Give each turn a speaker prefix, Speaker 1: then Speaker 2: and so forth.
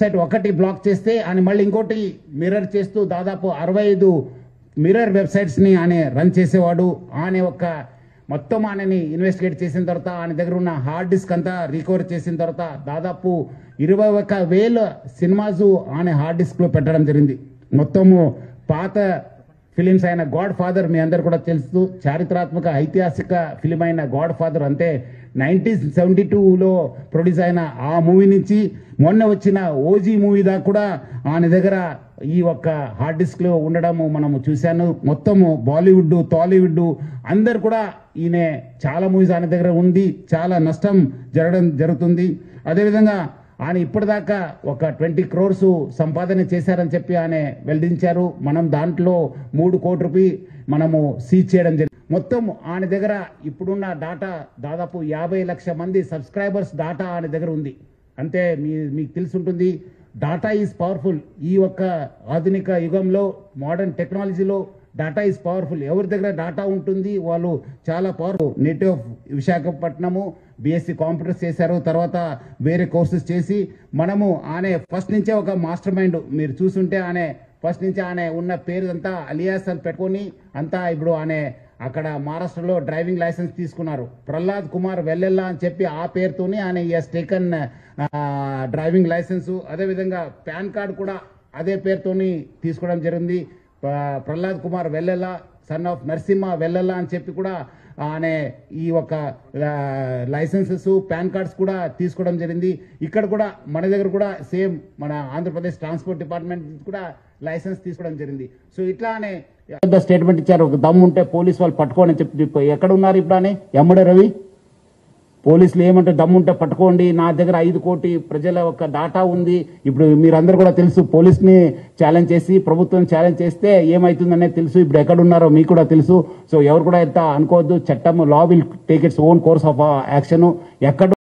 Speaker 1: Website ఒకటి black చేస్తే ఆయన మళ్ళీ ఇంకోటి మిర్రర్ చేస్తూ దాదాపు 65 మిర్రర్ వెబ్సైట్స్ని ఆయన రన్ చేసేవాడు. ఆయన ఒక మొత్తం ఆయనని ఇన్వెస్టిగేట్ చేసిన తర్వాత ఆయన దగ్గర ఉన్న హార్డ్ డిస్క్ అంతా రికవర్ చేసిన తర్వాత దాదాపు 21,000 సినిమాస్ ఆయన హార్డ్ డిస్క్లో పెట్టడం జరిగింది. మొత్తము పాత ఫిలిమ్స్ అయిన గాడ్ ఫాదర్ మీ అందరు కూడా తెలుసు, చారిత్రాత్మక ఐతిహాసిక ఫిలిం అయిన గాడ్ ఫాదర్ అంటే 1972లో ప్రొడ్యూస్ అయిన ఆ మూవీ నుంచి మొన్న వచ్చిన ఓజీ మూవీ దాకా కూడా ఆయన దగ్గర ఈ ఒక్క హార్డ్ డిస్క్లో ఉండడము మనము చూశాను. మొత్తము బాలీవుడ్ టాలీవుడ్ అందరు కూడా ఈయన చాలా మూవీస్ ఆయన దగ్గర ఉంది, చాలా నష్టం జరుగుతుంది. అదేవిధంగా ఆయన ఇప్పటిదాకా ఒక 20 crores సంపాదన చేశారని చెప్పి ఆయన వెల్లడించారు. మనం దాంట్లో 3 కోట్ల రూపాయలు మనము సీజ్ చేయడం జరిగింది. మొత్తం ఆయన దగ్గర ఇప్పుడున్న డాటా దాదాపు 50 లక్షల మంది సబ్స్క్రైబర్స్ డాటా ఆయన దగ్గర ఉంది. అంటే మీకు తెలిసి ఉంటుంది, డాటా ఈజ్ పవర్ఫుల్. ఈ ఒక్క ఆధునిక యుగంలో మోడర్న్ టెక్నాలజీలో డాటా ఈజ్ పవర్ఫుల్. ఎవరి దగ్గర డాటా ఉంటుంది వాళ్ళు చాలా powerful. Native Visakhapatnam BSc computers చేశారు, తర్వాత వేరే కోర్సెస్ చేసి మనము ఆయన ఫస్ట్ నుంచే ఒక మాస్టర్ మైండ్. మీరు చూస్తుంటే ఆయన ఫస్ట్ నుంచి ఆయన ఉన్న పేరు అంతా అలియాస్ అని పెట్టుకొని అంతా ఇప్పుడు ఆయన అక్కడ మహారాష్ట్రలో డ్రైవింగ్ లైసెన్స్ తీసుకున్నారు. ప్రహ్లాద్ కుమార్ వెల్లెల్లా అని చెప్పి ఆ పేరుతోని ఆయన ఎస్ టేకన్ డ్రైవింగ్ లైసెన్స్. అదేవిధంగా పాన్ కార్డు కూడా అదే పేరుతోని తీసుకోవడం జరిగింది. ప్రహ్లాద్ కుమార్ వెల్లెల్లా సన్ ఆఫ్ నరసింహ వెల్లెల్లా అని చెప్పి కూడా ఆయన ఈ ఒక లైసెన్సెస్ పాన్ కార్డ్స్ కూడా తీసుకోవడం జరిగింది. ఇక్కడ కూడా మన దగ్గర కూడా సేమ్ మన ఆంధ్రప్రదేశ్ ట్రాన్స్పోర్ట్ డిపార్ట్మెంట్ కూడా లైసెన్స్ తీసుకోవడం జరిగింది. సో ఇట్లానే స్టేట్మెంట్ ఇచ్చారు, ఒక దమ్ము ఉంటే పోలీసు వాళ్ళు పట్టుకోని చెప్పి. ఎక్కడ ఉన్నారు ఇప్పుడు అని ఎమ్మడే రవి? పోలీసులు ఏమంటే దమ్ముంటే పట్టుకోండి, నా దగ్గర 5 కోటి ప్రజల ఒక డాటా ఉంది. ఇప్పుడు మీరందరూ కూడా తెలుసు, పోలీస్ని ఛాలెంజ్ చేసి ప్రభుత్వం ఛాలెంజ్ చేస్తే ఏమవుతుందనేది తెలుసు. ఇప్పుడు ఎక్కడున్నారో మీకు కూడా తెలుసు. సో ఎవరు కూడా ఎంత అనుకోవద్దు, చట్టం law will take its own course of action. ఎక్కడ